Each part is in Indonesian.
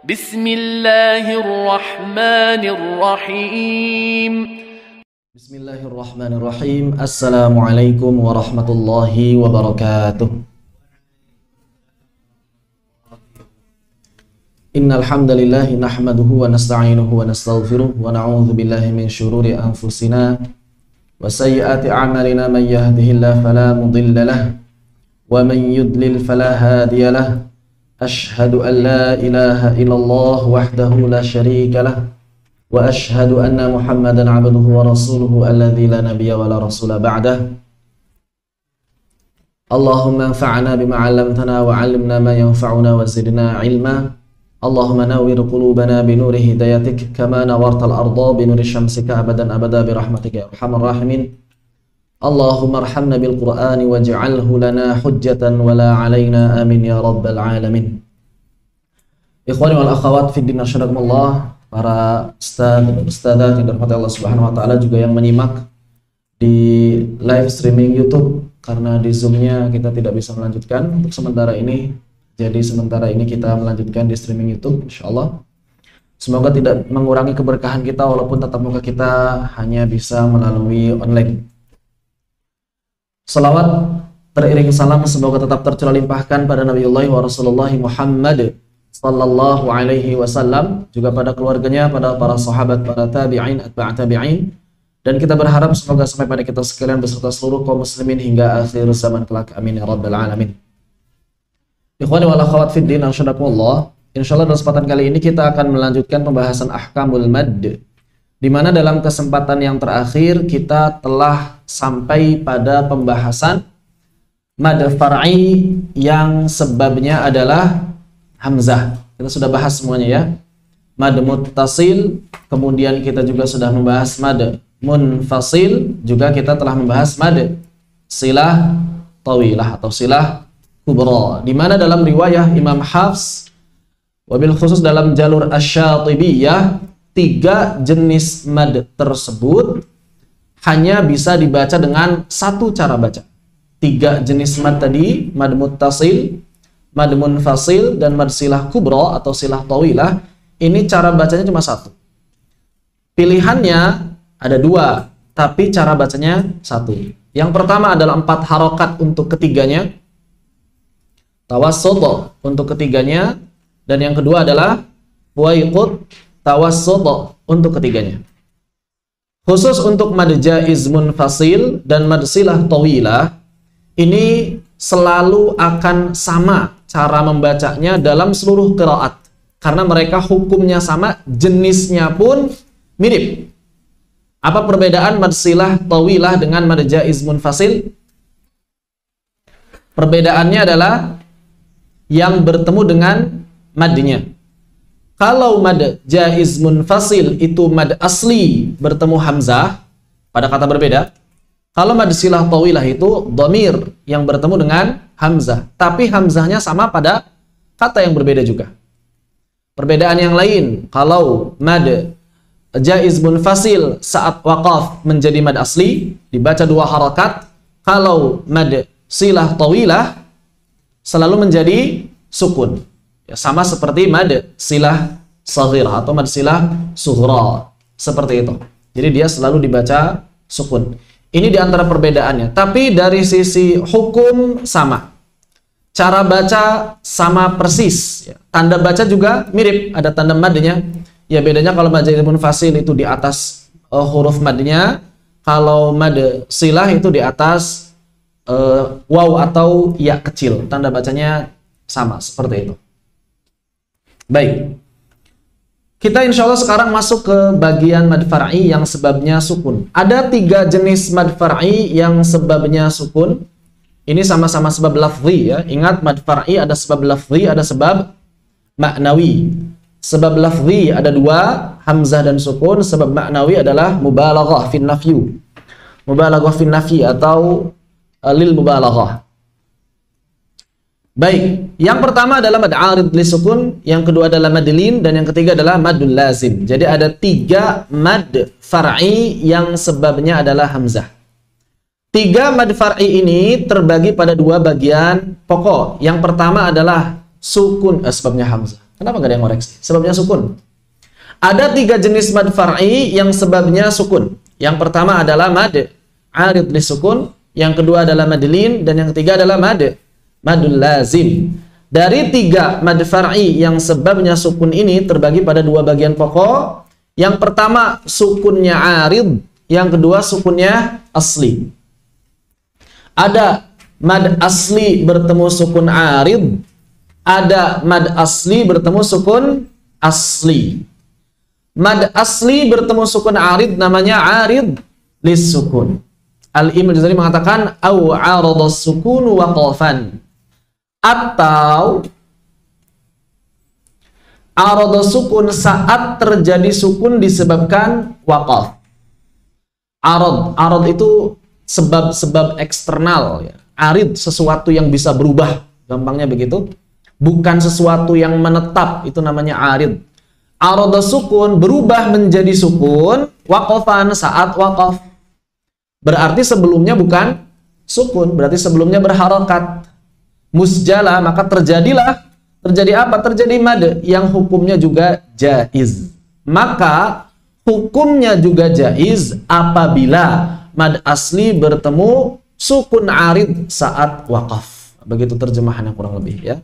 بسم الله الرحمن الرحيم بسم الله الرحمن الرحيم. Assalamualaikum warahmatullahi wabarakatuh. Innal hamdalillah nahmaduhu wa nasta'inuhu wa nastaghfiruh wa na'udzu billahi min shururi anfusina wa sayyiati a'malina. Man yahdihillahu fala mudilla lahu wa man yudlil fala hadiya lahu. Ashhadu an la ilaha illallah wahdahu la syarika lah wa ashhadu anna Muhammadan abduhu wa rasuluhu alladzi la nabiyya wa la rasula ba'dah. Allahumma anfa'na bima 'allamtana wa 'allimna ma yanfa'una wa zidna 'ilma. Allahumma nawwir qulubana bi nuri hidayatik kama nawartal arda bi nuri syamsika abadan abada bi rahmatika ya arhamar rahimin. Allahumma arhamna bil Qur'ani waj'alhu lana hujjatan wa la 'alaina amin ya rabbal alamin. Ikhwani wal akhawat fid din asyhadakumullah, para ustaz dan ustadzat yang dirahmati Allah Subhanahu wa taala, juga yang menyimak di live streaming YouTube, karena di Zoom-nya kita tidak bisa melanjutkan untuk sementara ini. Jadi sementara ini kita melanjutkan di streaming YouTube insyaallah. Semoga tidak mengurangi keberkahan kita walaupun tatap muka kita hanya bisa melalui online. Salawat teriring salam semoga tetap tercurah limpahkan pada Nabiullah wa Rasulullah Muhammad sallallahu alaihi wasallam, juga pada keluarganya, pada para sahabat, para tabi'in, atba' tabi'in, dan kita berharap semoga sampai pada kita sekalian beserta seluruh kaum muslimin hingga akhir zaman kelak, amin ya rabbal alamin. Ikhwani wal akhwat fid din, insyaallah dalam kesempatan kali ini kita akan melanjutkan pembahasan ahkamul madd, di mana dalam kesempatan yang terakhir kita telah sampai pada pembahasan mad far'i yang sebabnya adalah hamzah. Kita sudah bahas semuanya ya. Mad muttasil, kemudian kita juga sudah membahas mad munfasil, juga kita telah membahas mad silah tawilah atau silah kubra, di mana dalam riwayah Imam Hafs wabil khusus dalam jalur asy-Syatibiyah, 3 jenis mad tersebut hanya bisa dibaca dengan satu cara baca. 3 jenis mad tadi, mad muttasil, mad munfasil, dan mad silah kubra atau silah tawilah, ini cara bacanya cuma satu. Pilihannya ada 2, tapi cara bacanya satu. Yang pertama adalah 4 harokat untuk ketiganya, tawassut untuk ketiganya, dan yang kedua adalah waiqut tawassut untuk ketiganya. Khusus untuk mad jaiz munfasil dan mad silah tawilah, ini selalu akan sama cara membacanya dalam seluruh qiraat, karena mereka hukumnya sama, jenisnya pun mirip. Apa perbedaan mad silah tawilah dengan mad jaiz munfasil? Perbedaannya adalah yang bertemu dengan madnya. Kalau mad jaiz munfasil itu mad asli bertemu hamzah pada kata berbeda. Kalau mad silah tawilah itu dhamir yang bertemu dengan hamzah, tapi hamzahnya sama pada kata yang berbeda juga. Perbedaan yang lain, kalau mad jaiz munfasil saat waqaf menjadi mad asli, dibaca 2 harakat. Kalau mad silah tawilah selalu menjadi sukun. Ya, sama seperti mad silah saghirah atau mad silah sughra, seperti itu. Jadi dia selalu dibaca sukun. Ini diantara perbedaannya. Tapi dari sisi hukum sama. Cara baca sama persis. Ya. Tanda baca juga mirip. Ada tanda madnya. Ya bedanya kalau mad jaiz munfasil itu di atas huruf madnya. Kalau mad silah itu di atas waw atau ya kecil. Tanda bacanya sama. Seperti itu. Baik. Kita insya Allah sekarang masuk ke bagian mad far'i yang sebabnya sukun. Ada 3 jenis mad far'i yang sebabnya sukun. Ini sama-sama sebab lafzi ya. Ingat, mad far'i ada sebab lafzi, ada sebab maknawi. Sebab lafzi ada 2, hamzah dan sukun. Sebab maknawi adalah mubalaghah fin nafyu. Mubalaghah fin nafyi atau lil mubalaghah. Baik, yang pertama adalah mad arid li sukun, yang kedua adalah mad lin, dan yang ketiga adalah madul lazim. Jadi ada 3 mad far'i yang sebabnya adalah hamzah. 3 mad far'i ini terbagi pada 2 bagian pokok. Yang pertama adalah sukun, sebabnya hamzah. Kenapa nggak ada yang ngoreksi? Sebabnya sukun. Ada 3 jenis mad far'i yang sebabnya sukun. Yang pertama adalah mad arid li sukun, yang kedua adalah mad lin, dan yang ketiga adalah madul lazim. Dari 3 mad far'i yang sebabnya sukun ini terbagi pada 2 bagian pokok. Yang pertama sukunnya arid, yang kedua sukunnya asli. Ada mad asli bertemu sukun arid, ada mad asli bertemu sukun asli. Mad asli bertemu sukun arid namanya arid lis sukun. Al-Imam Al-Jazari mengatakan au arada sukun waqafan, atau arada sukun saat terjadi sukun disebabkan waqaf. Arad itu sebab-sebab eksternal ya. Arid sesuatu yang bisa berubah, gampangnya begitu. Bukan sesuatu yang menetap, itu namanya arid. Arada sukun berubah menjadi sukun waqafan saat waqaf. Berarti sebelumnya bukan sukun, berarti sebelumnya berharakat. Musjala, maka terjadi apa? Terjadi mad yang hukumnya juga jaiz. Maka hukumnya juga jaiz apabila mad asli bertemu sukun arid saat waqaf. Begitu terjemahannya kurang lebih ya.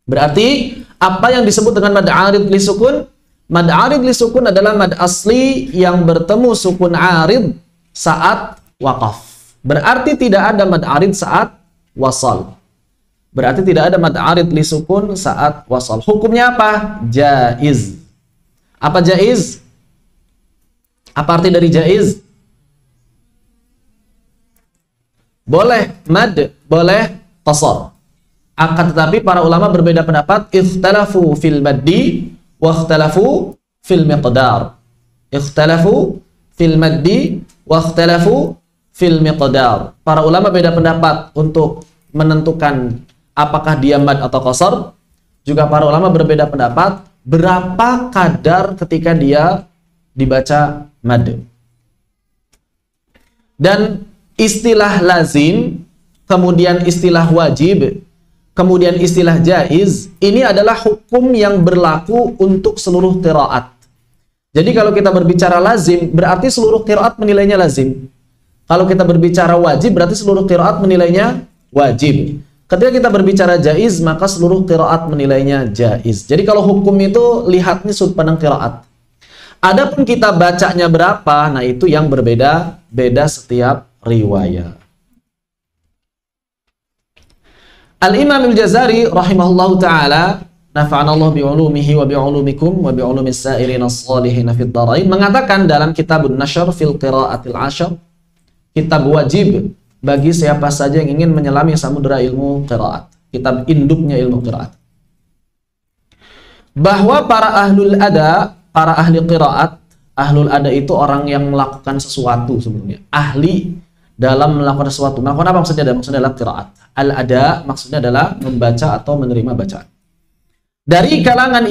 Berarti apa yang disebut dengan mad arid li sukun? Mad arid li sukun adalah mad asli yang bertemu sukun arid saat waqaf. Berarti tidak ada mad arid saat wasal. Berarti tidak ada mad arid li sukun saat wasal. Hukumnya apa? Jaiz. Apa jaiz? Apa arti dari jaiz? Boleh mad, boleh qasar. Akan tetapi para ulama berbeda pendapat, ikhtalafu fil maddi wa ikhtalafu fil miqdar. Ikhtalafu fil maddi wa ikhtalafu fil miqdar. Para ulama beda pendapat untuk menentukan apakah dia mad atau qasar. Juga para ulama berbeda pendapat berapa kadar ketika dia dibaca mad. Dan istilah lazim, kemudian istilah wajib, kemudian istilah jaiz, ini adalah hukum yang berlaku untuk seluruh qiraat. Jadi kalau kita berbicara lazim, berarti seluruh qiraat menilainya lazim. Kalau kita berbicara wajib, berarti seluruh qiraat menilainya wajib. Ketika kita berbicara jaiz, maka seluruh qiraat menilainya jaiz. Jadi kalau hukum itu lihatnya sudut pandang qiraat. Adapun kita bacanya berapa, nah itu yang berbeda-beda setiap riwayat. Al-Imam Al-Jazari rahimahullahu ta'ala, nafa'anallahu bi'ulumihi wa bi'ulumikum wa bi'ulumis sa'irin as-salihin fid dharain, mengatakan dalam kitabun nasyr fil qiraatil asyr, kitab wajib bagi siapa saja yang ingin menyelami samudera ilmu qiraat, kitab induknya ilmu qiraat, bahwa para ahlul ada, para ahli qiraat, ahlul ada itu orang yang melakukan sesuatu sebelumnya, ahli dalam melakukan sesuatu. Melakukan apa maksudnya? Maksudnya adalah qiraat. Al-ada maksudnya adalah membaca atau menerima bacaan. Dari kalangan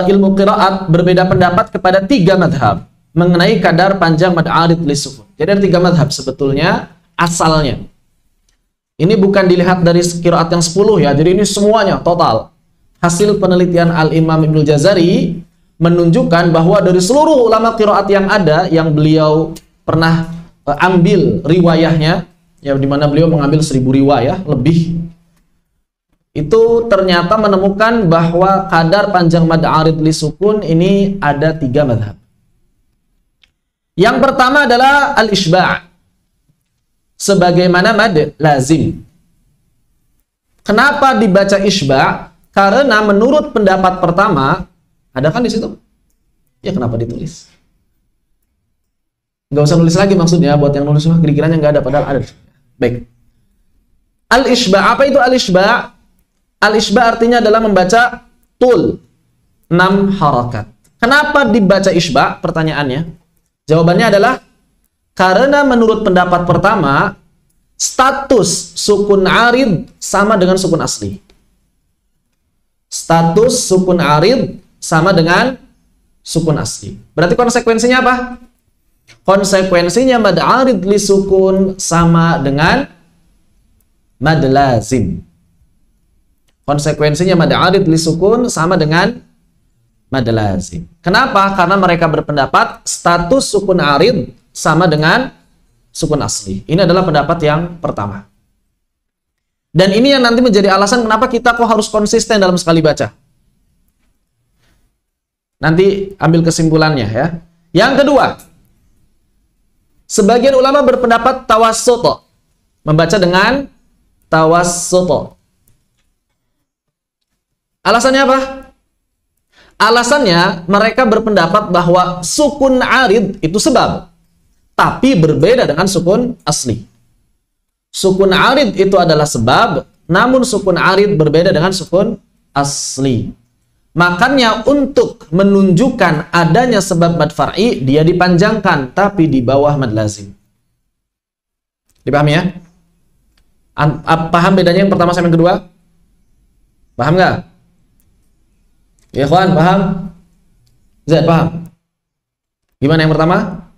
ilmu qiraat berbeda pendapat kepada 3 madhab mengenai kadar panjang mad arid li sukun. Jadi ada 3 madhab sebetulnya asalnya. Ini bukan dilihat dari qiraat yang 10 ya. Jadi ini semuanya total. Hasil penelitian Al-Imam Ibnu Jazari menunjukkan bahwa dari seluruh ulama qiraat yang ada, yang beliau pernah ambil riwayahnya, ya, di mana beliau mengambil 1000 riwayah lebih, itu ternyata menemukan bahwa kadar panjang mad arid li sukun ini ada 3 madhab. Yang pertama adalah al-isba' sebagaimana mad lazim. Kenapa dibaca isba'? Karena menurut pendapat pertama, ada kan di situ? Ya, kenapa ditulis? Nggak usah nulis lagi maksudnya, buat yang nulis kira-kiranya nggak ada, padahal ada. Baik. Al-isba', apa itu al-isba'? Al-isba' artinya adalah membaca tul, 6 harakat. Kenapa dibaca isba'? Pertanyaannya. Jawabannya adalah karena menurut pendapat pertama, status sukun arid sama dengan sukun asli. Status sukun arid sama dengan sukun asli. Berarti konsekuensinya apa? Konsekuensinya mad arid li sukun sama dengan mad lazim. Konsekuensinya mad arid li sukun sama dengan mad lazim. Kenapa? Karena mereka berpendapat status sukun arid sama dengan sukun asli. Ini adalah pendapat yang pertama. Dan ini yang nanti menjadi alasan kenapa kita kok harus konsisten dalam sekali baca. Nanti ambil kesimpulannya ya. Yang kedua, sebagian ulama berpendapat tawassut, membaca dengan tawassut. Alasannya apa? Alasannya mereka berpendapat bahwa sukun arid itu sebab, tapi berbeda dengan sukun asli. Sukun arid itu adalah sebab, namun sukun arid berbeda dengan sukun asli. Makanya untuk menunjukkan adanya sebab mad far'i, dia dipanjangkan, tapi di bawah mad lazim. Dipahami ya? Paham bedanya yang pertama sama yang kedua? Paham nggak? Ya kawan, paham? Zaid, paham? Gimana yang pertama?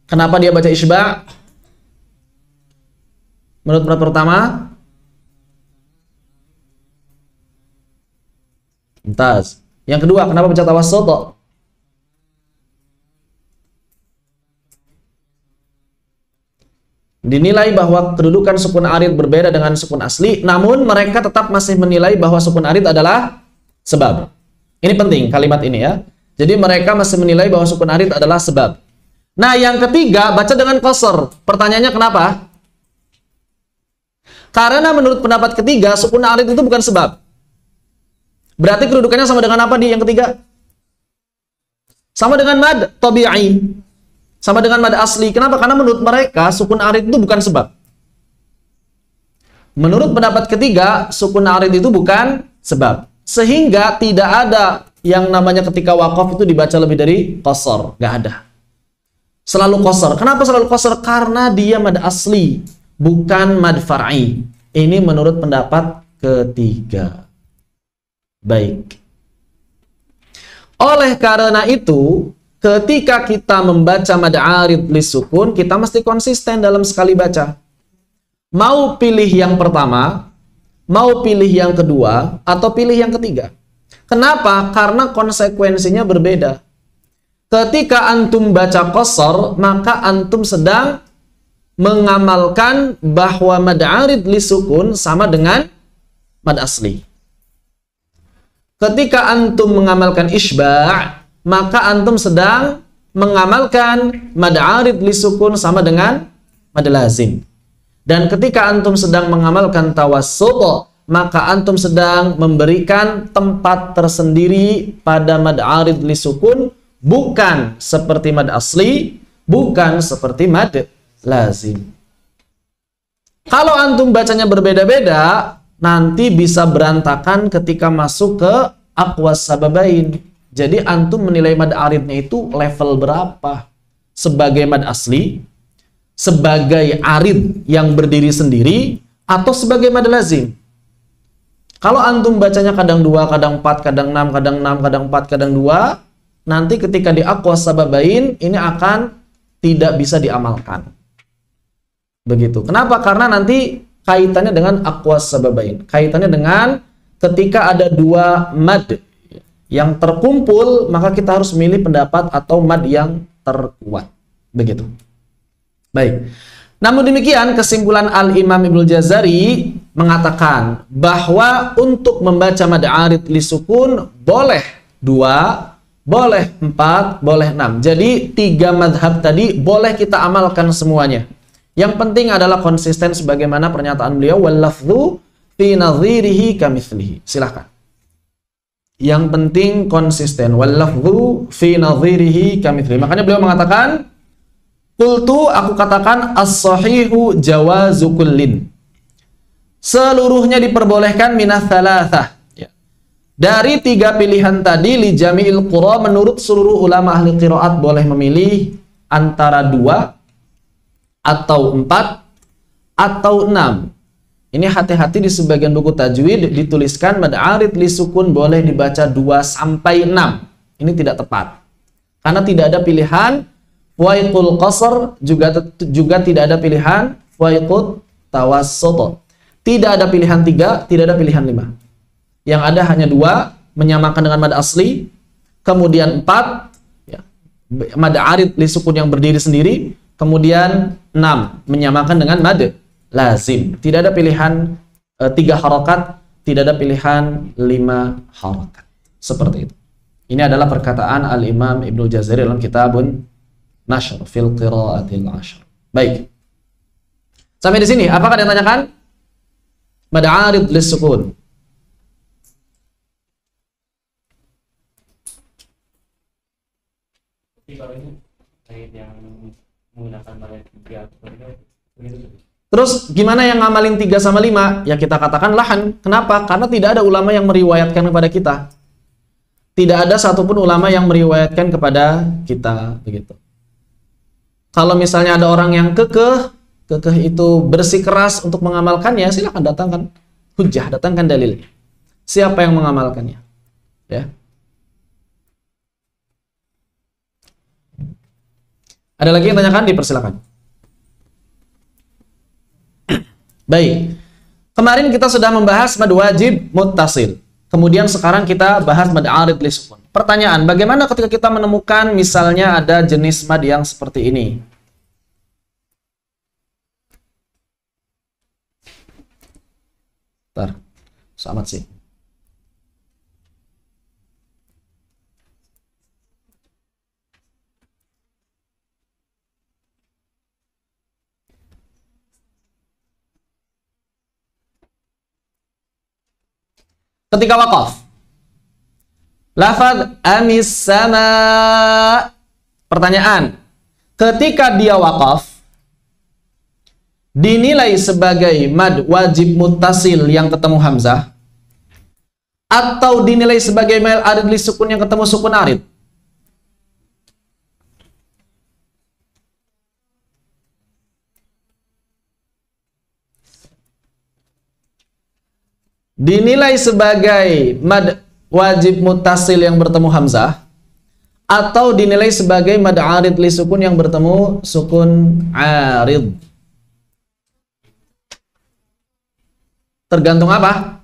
Kenapa dia baca isba'? Menurut pendapat pertama, mumtaz. Yang kedua, kenapa baca tawassut? Dinilai bahwa kedudukan sukun arid berbeda dengan sukun asli, namun mereka tetap masih menilai bahwa sukun arid adalah sebab. Ini penting kalimat ini ya. Jadi mereka masih menilai bahwa sukun arid adalah sebab. Nah, yang ketiga, baca dengan qasr. Pertanyaannya kenapa? Karena menurut pendapat ketiga, sukun arid itu bukan sebab. Berarti kedudukannya sama dengan apa di yang ketiga? Sama dengan mad tabi'i. Sama dengan mad asli. Kenapa? Karena menurut mereka, sukun arid itu bukan sebab. Menurut pendapat ketiga, sukun arid itu bukan sebab. Sehingga tidak ada yang namanya ketika waqaf itu dibaca lebih dari qasr. Nggak ada. Selalu qasr. Kenapa selalu qasr? Karena dia mad asli, bukan mad far'i. Ini menurut pendapat ketiga. Baik. Oleh karena itu, ketika kita membaca mad arid li sukun, kita mesti konsisten dalam sekali baca. Mau pilih yang pertama, mau pilih yang kedua, atau pilih yang ketiga. Kenapa? Karena konsekuensinya berbeda. Ketika antum baca qasr, maka antum sedang mengamalkan bahwa mad arid li sukun sama dengan mad asli. Ketika antum mengamalkan isba', maka antum sedang mengamalkan mad arid li sukun sama dengan mad lazim. Dan ketika antum sedang mengamalkan tawassut, maka antum sedang memberikan tempat tersendiri pada mad arid li sukun, bukan seperti mad asli, bukan seperti mad lazim. Kalau antum bacanya berbeda-beda, nanti bisa berantakan ketika masuk ke aqwas sababain. Jadi antum menilai mad aridnya itu level berapa? Sebagai mad asli, sebagai arid yang berdiri sendiri, atau sebagai mad lazim. Kalau antum bacanya kadang 2, kadang 4, kadang 6, kadang 6, kadang 4, kadang 2, nanti ketika di aqwas sababain ini akan tidak bisa diamalkan. Begitu. Kenapa? Karena nanti kaitannya dengan aqwas sababain. Kaitannya dengan ketika ada dua mad yang terkumpul, maka kita harus memilih pendapat atau mad yang terkuat. Begitu. Baik. Namun demikian, kesimpulan Al-Imam Ibnul Jazari mengatakan bahwa untuk membaca mad arid li sukun boleh 2, boleh 4, boleh 6. Jadi 3 madhab tadi boleh kita amalkan semuanya. Yang penting adalah konsisten sebagaimana pernyataan beliau, wal lafdhu fi nadhirihi kamitslihi. Silakan. Yang penting konsisten, wal lafdhu fi nadhirihi kamitslihi. Makanya beliau mengatakan, qultu, aku katakan, as-sahihu jawazu kullin. Seluruhnya diperbolehkan minats tsalatsah. Ya. Dari 3 pilihan tadi, li jami'il qura, menurut seluruh ulama ahli qiraat boleh memilih antara 2 atau 4 atau 6. Ini hati-hati, di sebagian buku tajwid dituliskan mad arid li sukun boleh dibaca 2 sampai 6. Ini tidak tepat. Karena tidak ada pilihan waiqul qasr, juga tidak ada pilihan waiqut tawassut. Tidak ada pilihan 3, tidak ada pilihan 5. yang ada hanya 2, menyamakan dengan mad asli. Kemudian 4, ya, mad arid li sukun yang berdiri sendiri. Kemudian 6, menyamakan dengan mad lazim. Tidak ada pilihan 3 harokat, tidak ada pilihan 5 harokat. Seperti itu. Ini adalah perkataan Al-Imam Ibnu Jazari dalam kitabun Nashr fil Qira'atil Ashr. Baik. Sampai di sini, apakah ada yang tanyakan? Mad arid li sukun. Terus gimana yang ngamalin 3 sama 5? Ya kita katakan lahan. Kenapa? Karena tidak ada ulama yang meriwayatkan kepada kita. Tidak ada satupun ulama yang meriwayatkan kepada kita, begitu. Kalau misalnya ada orang yang kekeh itu bersikeras untuk mengamalkannya, silakan datangkan hujjah, datangkan dalil. Siapa yang mengamalkannya? Ya. Ada lagi yang tanyakan? Dipersilakan. Baik. Kemarin kita sudah membahas mad wajib muttasil. Kemudian sekarang kita bahas mad arid li sukun. Pertanyaan, bagaimana ketika kita menemukan misalnya ada jenis mad yang seperti ini? Bentar. Selamat sih. Ketika wakaf, lafaz amis sama. Pertanyaan, ketika dia wakaf dinilai sebagai mad wajib muttasil yang ketemu hamzah, atau dinilai sebagai mad arid li sukun yang ketemu sukun arid? Dinilai sebagai mad wajib muttasil yang bertemu hamzah, atau dinilai sebagai mad arid li sukun yang bertemu sukun arid? Tergantung apa?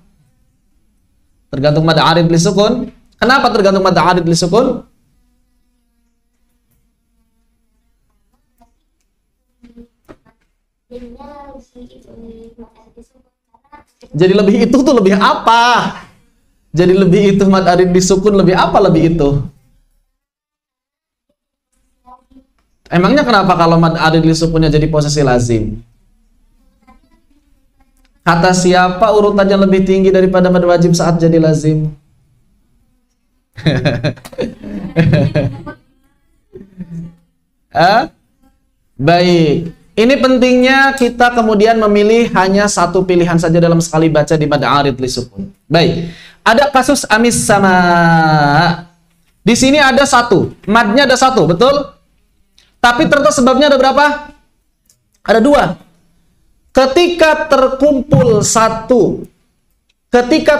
Tergantung mad arid li sukun. Kenapa tergantung mad arid li sukun? Jadi lebih itu tuh lebih apa? Jadi lebih itu mad arid li sukun lebih apa lebih itu? Emangnya kenapa kalau mad arid li sukunnya jadi posisi lazim? Kata siapa urutannya lebih tinggi daripada mad wajib saat jadi lazim? Baik. Ini pentingnya kita kemudian memilih hanya satu pilihan saja dalam sekali baca di mad arid li sukun. Baik. Ada kasus amis sama. Di sini ada satu. Madnya ada satu, betul? Tapi ternyata sebabnya ada berapa? Ada 2. Ketika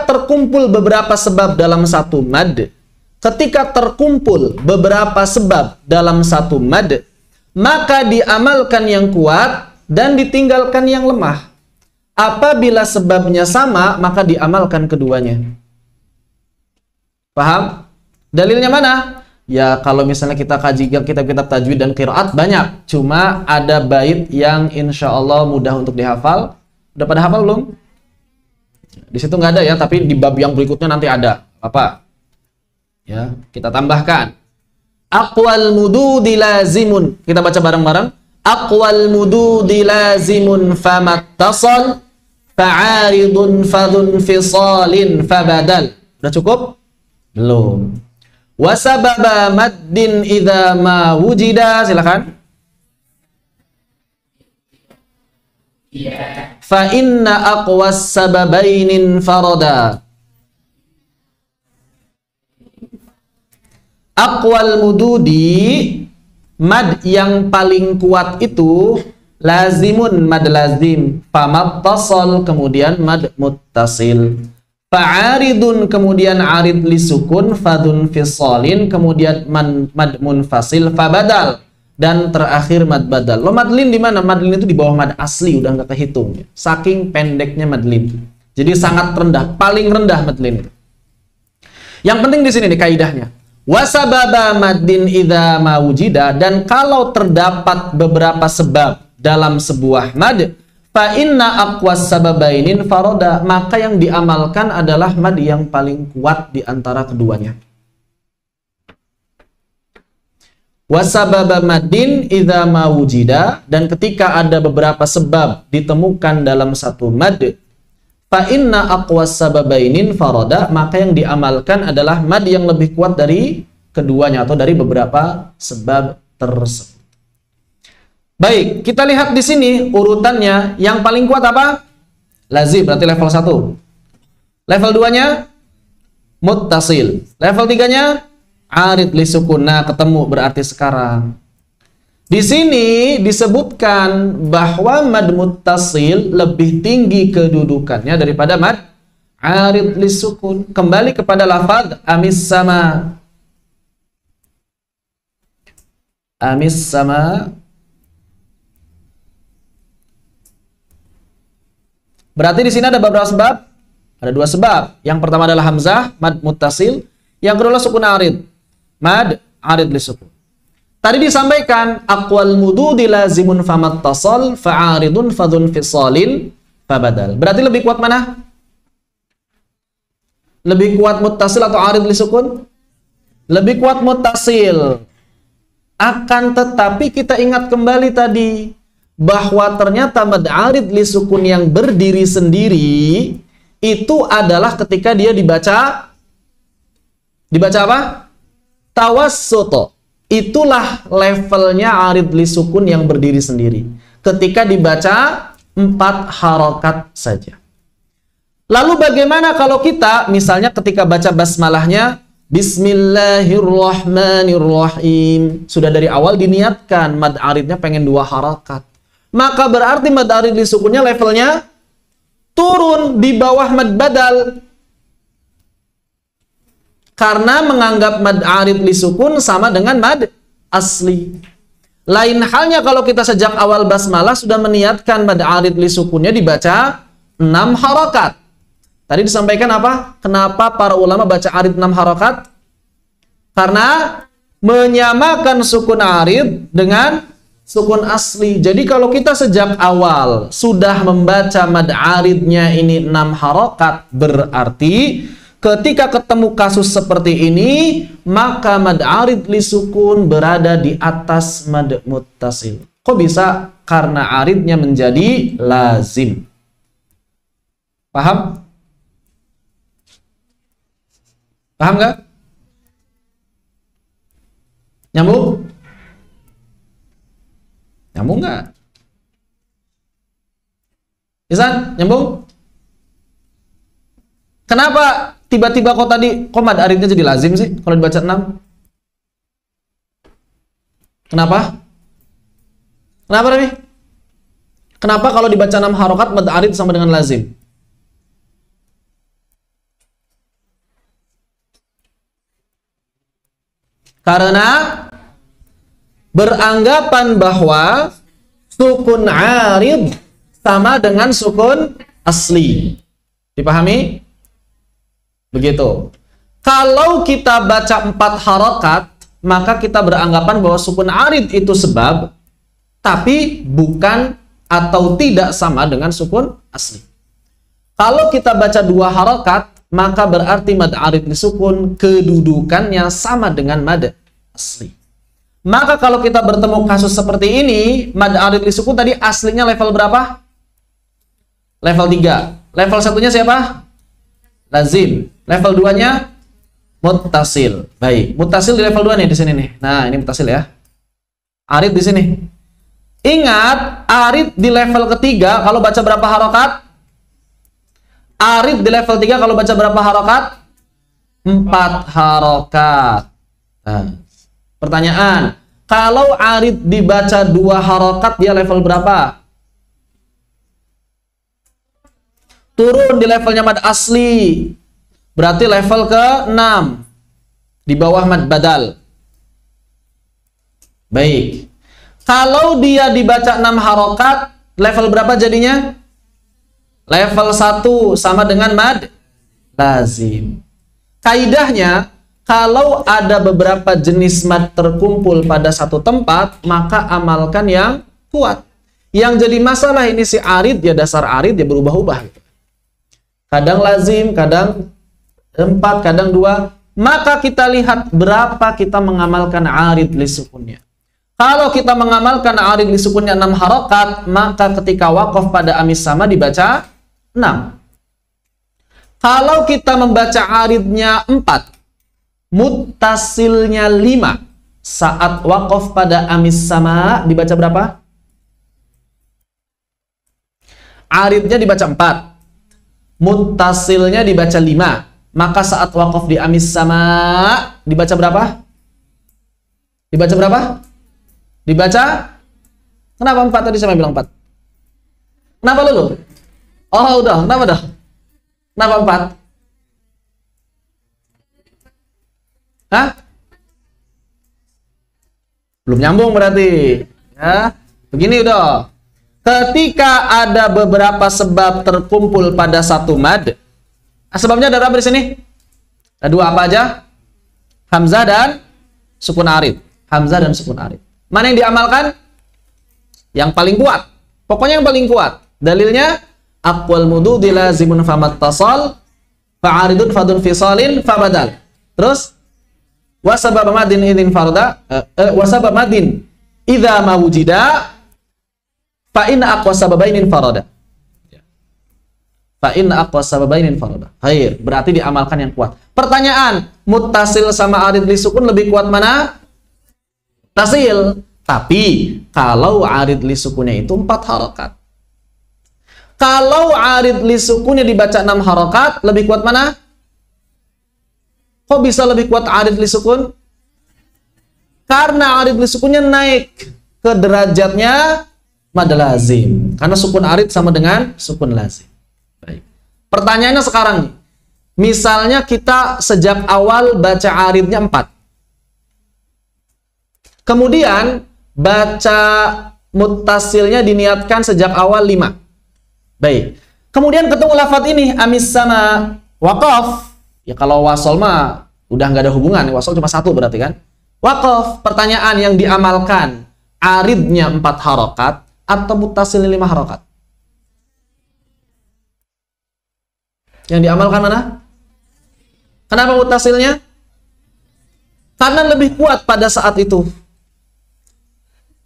terkumpul beberapa sebab dalam satu mad, ketika terkumpul beberapa sebab dalam satu mad, maka diamalkan yang kuat dan ditinggalkan yang lemah. Apabila sebabnya sama, maka diamalkan keduanya. Paham? Dalilnya mana? Ya, kalau misalnya kita kaji kitab-kitab tajwid dan qiraat banyak. Cuma ada bait yang insya Allah mudah untuk dihafal. Udah pada hafal belum? Di situ nggak ada ya, tapi di bab yang berikutnya nanti ada. Apa? Ya, kita tambahkan. Aqwal mududi lazimun. Kita baca bareng-bareng. Aqwal mududi lazimun famattasal fa'aridun fadun fisalin fabadal. Udah cukup? Belum. Wasababa maddin idza ma wujida. Silakan. Fa inna aqwas sababainin farada. Aqwal mududi, mad yang paling kuat itu lazimun, mad lazim, famattasal, kemudian mad muttasil, fa'aridun, kemudian arid li sukun, fadun fisalin, kemudian mad munfasil, fabadal, dan terakhir mad badal. Lo madlin di mana? Madlin itu di bawah mad asli, udah nggak kehitung. Saking pendeknya madlin. Jadi sangat rendah, paling rendah madlin itu. Yang penting di sini nih kaidahnya. Wasababa maddin idza ma wujida, dan kalau terdapat beberapa sebab dalam sebuah mad, fa inna aqwas sababainin faroda, maka yang diamalkan adalah mad yang paling kuat di antara keduanya. Wasababa maddin idza ma wujida, dan ketika ada beberapa sebab ditemukan dalam satu mad, fa inna aqwas sababainin faroda, maka yang diamalkan adalah mad yang lebih kuat dari keduanya atau dari beberapa sebab tersebut. Baik, kita lihat di sini urutannya. Yang paling kuat apa? Lazim, berarti level 1. Level 2-nya muttasil. Level 3-nya arid li sukun. Nah, ketemu berarti sekarang. Di sini disebutkan bahwa mad muttasil lebih tinggi kedudukannya daripada mad arid li sukun. Kembali kepada lafaz amis sama. Amis sama. Berarti di sini ada beberapa sebab. Ada dua sebab. Yang pertama adalah hamzah, mad muttasil. Yang kedua adalah sukun arid, mad arid li sukun. Tadi disampaikan aqwal mududi lazimun famattasal fa'aridun fadhun fisalin fabadal. Berarti lebih kuat mana? Lebih kuat muttasil atau arid li sukun? Lebih kuat muttasil. Akan tetapi kita ingat kembali tadi bahwa ternyata mad arid li sukun yang berdiri sendiri itu adalah ketika dia dibaca apa? Tawassuto. Itulah levelnya arid li sukun yang berdiri sendiri. Ketika dibaca 4 harokat saja. Lalu bagaimana kalau kita misalnya ketika baca basmalahnya Bismillahirrahmanirrahim, sudah dari awal diniatkan mad aridnya pengen 2 harokat. Maka berarti mad arid li sukunnya levelnya turun di bawah mad badal. Karena menganggap mad arid li sukun sama dengan mad asli. Lain halnya kalau kita sejak awal basmalah sudah meniatkan mad arid li sukunnya dibaca 6 harokat. Tadi disampaikan apa? Kenapa para ulama baca arid 6 harokat? Karena menyamakan sukun arid dengan sukun asli. Jadi kalau kita sejak awal sudah membaca mad aridnya ini 6 harokat, berarti ketika ketemu kasus seperti ini, maka mad arid li sukun berada di atas mad muttasil. Kok bisa? Karena aridnya menjadi lazim. Paham? Paham nggak? Nyambung? Nyambung nggak? Isan, nyambung? Kenapa tiba-tiba kok tadi mad aridnya jadi lazim sih kalau dibaca 6? Kenapa? Kenapa Rabi? Kenapa kalau dibaca 6 harokat mad arid sama dengan lazim? Karena beranggapan bahwa sukun arid sama dengan sukun asli. Dipahami? Begitu. Kalau kita baca 4 harokat, maka kita beranggapan bahwa sukun arid itu sebab, tapi bukan atau tidak sama dengan sukun asli. Kalau kita baca 2 harokat, maka berarti mad arid li sukun kedudukannya sama dengan mad asli. Maka kalau kita bertemu kasus seperti ini, mad arid li sukun tadi aslinya level berapa? Level 3. Level 1-nya siapa? Lazim. Level 2-nya muttasil. Baik, muttasil di level 2 nih di sini nih. Nah, ini muttasil ya. Arid di sini. Ingat, arid di level ketiga kalau baca berapa harokat? Arid di level 3 kalau baca berapa harokat? 4 harokat. Nah, pertanyaan, kalau arid dibaca 2 harokat dia level berapa? Turun di levelnya mad asli. Berarti level ke-6. Di bawah mad badal. Level 1 sama dengan mad lazim. Kaidahnya, kalau ada beberapa jenis mad terkumpul pada satu tempat, maka amalkan yang kuat. Yang jadi masalah ini si arid, ya dasar arid, ya berubah-ubah. Gitu. Kadang lazim, kadang 4, kadang 2. Maka kita lihat berapa kita mengamalkan arid li sukunnya. Kalau kita mengamalkan arid li sukunnya 6 harokat, maka ketika waqaf pada amis sama dibaca 6. Kalau kita membaca aridnya 4, muttasilnya 5, saat waqaf pada amis sama dibaca berapa? Aridnya dibaca 4, muttasilnya dibaca 5. Maka saat waqaf di amis sama dibaca berapa? Dibaca berapa? Dibaca? Kenapa 4 tadi saya bilang 4? Kenapa lu? Oh udah, kenapa dah? Kenapa 4? Hah? Belum nyambung berarti. Ya, begini udah. Ketika ada beberapa sebab terkumpul pada satu mad, sebabnya ada berapa di sini? Ada 2 apa aja? Hamzah dan sukun arid. Hamzah dan sukun arid. Mana yang diamalkan? Yang paling kuat. Pokoknya yang paling kuat. Dalilnya aqwal mududi lazimun famattasal fa'aridun fadun fisalin fabadal. Terus wasabab madin idin farda wasabab madin idza mawujida fa in aqwa sababainin farada. Fa in aqwa sababainin farada. Baik, berarti diamalkan yang kuat. Pertanyaan, muttasil sama arid li sukun lebih kuat mana? Muttasil. Tapi kalau arid li sukunnya itu 4 harokat. Kalau arid li sukunnya dibaca 6 harokat, lebih kuat mana? Kok bisa lebih kuat arid li sukun? Karena arid li sukunnya naik ke derajatnya mad lazim. Karena sukun arid sama dengan sukun lazim. Baik. Pertanyaannya sekarang nih. Misalnya kita sejak awal baca aridnya 4. Kemudian baca muttasilnya diniatkan sejak awal 5. Baik. Kemudian ketemu lafadz ini amis sama waqaf. Ya kalau wasol mah udah nggak ada hubungan. Wasol cuma 1 berarti kan. Waqaf. Pertanyaan yang diamalkan aridnya 4 harokat atau muttasilnya 5 harokat? Yang diamalkan mana? Kenapa muttasilnya? Karena lebih kuat pada saat itu.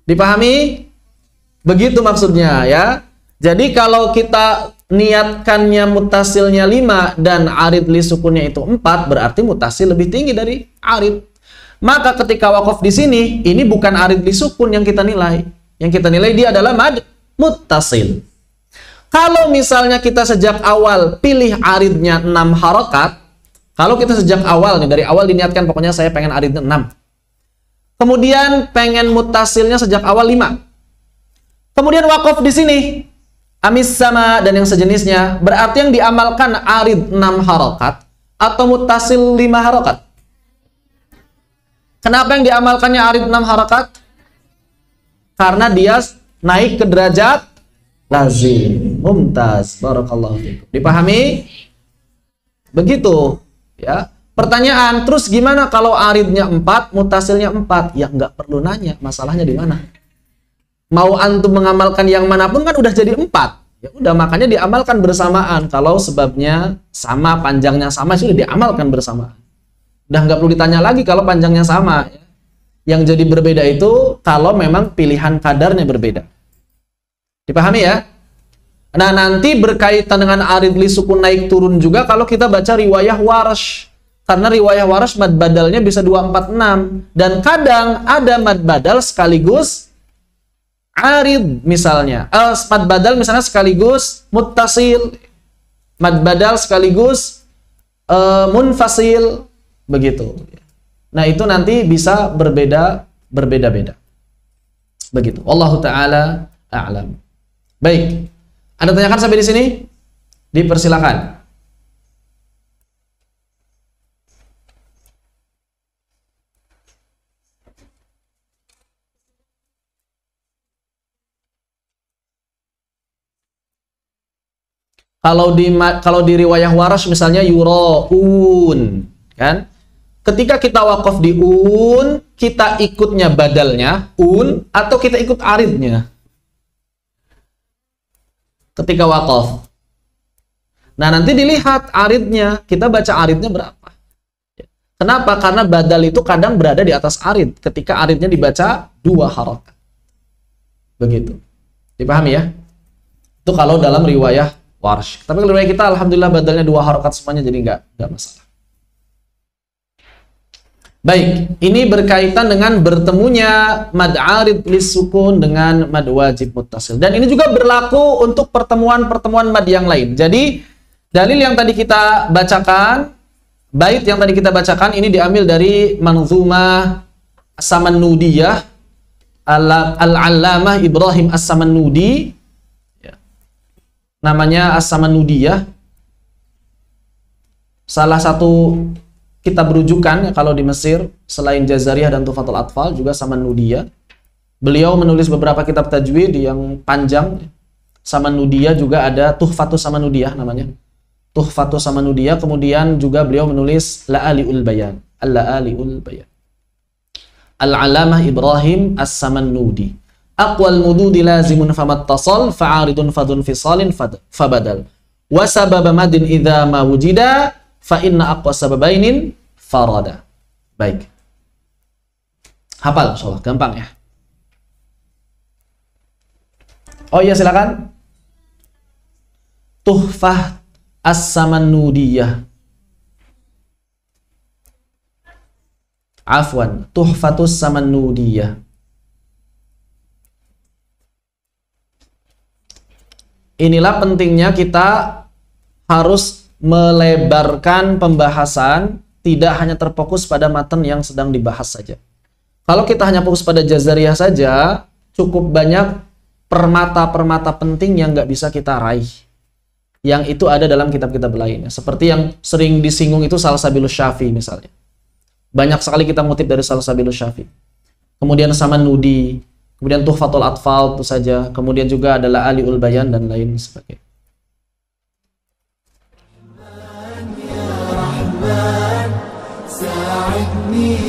Dipahami? Begitu maksudnya ya. Jadi kalau kita niatkannya muttasilnya 5 dan arid li sukunnya itu 4, berarti muttasil lebih tinggi dari arid. Maka ketika waqaf di sini, ini bukan arid li sukun yang kita nilai. Yang kita nilai dia adalah mad muttasil. Kalau misalnya kita sejak awal pilih aridnya 6 harokat, kalau kita sejak awal nih, dari awal diniatkan pokoknya saya pengen aridnya 6. Kemudian pengen muttasilnya sejak awal 5. Kemudian waqaf di sini amis sama dan yang sejenisnya, berarti yang diamalkan arid 6 harokat atau muttasil 5 harokat. Kenapa yang diamalkannya arid 6 harokat? Karena dia naik ke derajat lazim. Mumtaz. Barakallahu fikum. Dipahami? Begitu. Ya. Pertanyaan, terus gimana kalau aridnya 4, muttasilnya 4? Ya nggak perlu nanya, masalahnya di mana? Mau antum mengamalkan yang manapun kan udah jadi 4. Ya udah, makanya diamalkan bersamaan. Kalau sebabnya sama, panjangnya sama, sudah diamalkan bersamaan. Udah nggak perlu ditanya lagi kalau panjangnya sama. Yang jadi berbeda itu kalau memang pilihan kadarnya berbeda. Dipahami ya? Nah, nanti berkaitan dengan arid li sukun naik turun juga kalau kita baca riwayah Warsh. Karena riwayah Warsh mad badalnya bisa 2, 4, 6. Dan kadang ada mad badal sekaligus arid misalnya. Mad badal misalnya sekaligus muttasil. Mad badal sekaligus munfasil. Begitu. Nah, itu nanti bisa berbeda-beda. Begitu. Wallahu ta'ala a'lam. Baik. Anda tanyakan sampai di sini? Dipersilakan. Kalau di riwayah Warash misalnya yuraun, kan? Ketika kita wakaf di un, kita ikutnya badalnya un atau kita ikut aridnya? Ketika wakaf. Nah, nanti dilihat aridnya, kita baca aridnya berapa. Kenapa? Karena badal itu kadang berada di atas arid ketika aridnya dibaca 2 harokat. Begitu. Dipahami ya? Itu kalau dalam riwayah Warsh. Tapi kalau riwayah kita alhamdulillah badalnya 2 harokat semuanya, jadi nggak masalah. Baik, ini berkaitan dengan bertemunya mad arid lis sukun dengan mad wajib muttasil. Dan ini juga berlaku untuk pertemuan-pertemuan mad yang lain. Jadi, dalil yang tadi kita bacakan, bait yang tadi kita bacakan ini diambil dari Manzumah As-Samannudiyah Al-Allamah Ibrahim As-Samannudi. Namanya As-Samannudiyah. Salah satu kitab rujukan kalau di Mesir selain Jazariyah dan Tuhfatul Atfal juga Samannudiyah. Beliau menulis beberapa kitab tajwid yang panjang. Samannudiyah juga ada Tuhfatus Samannudiyah namanya. Tuhfatus Samannudiyah, kemudian juga beliau menulis La'aliul Bayan. Al-La'aliul Bayan. Al-Alamah Ibrahim As-Samannudi. Aqwal mududi lazimun famattasal fa'aridun fadun fisalin fabadal. Wa sababa madin idza ma wujida fa inna aqwa sababainin farada. Baik. Hafal insyaallah, gampang ya. Oh iya silakan. Tuhfah As-Samannudiyah. Afwan, Tuhfatus Samannudiyah. Inilah pentingnya kita harus melebarkan pembahasan, tidak hanya terfokus pada matan yang sedang dibahas saja. Kalau kita hanya fokus pada Jazariyah saja, cukup banyak permata-permata penting yang nggak bisa kita raih. Yang itu ada dalam kitab-kitab lainnya. Seperti yang sering disinggung itu Salsabilus Syafi misalnya. Banyak sekali kita ngutip dari Salsabilus Syafi. Kemudian Samannudi, kemudian Tuhfatul Atfal itu saja. Kemudian juga adalah Aliul Bayan dan lain sebagainya. ساعدني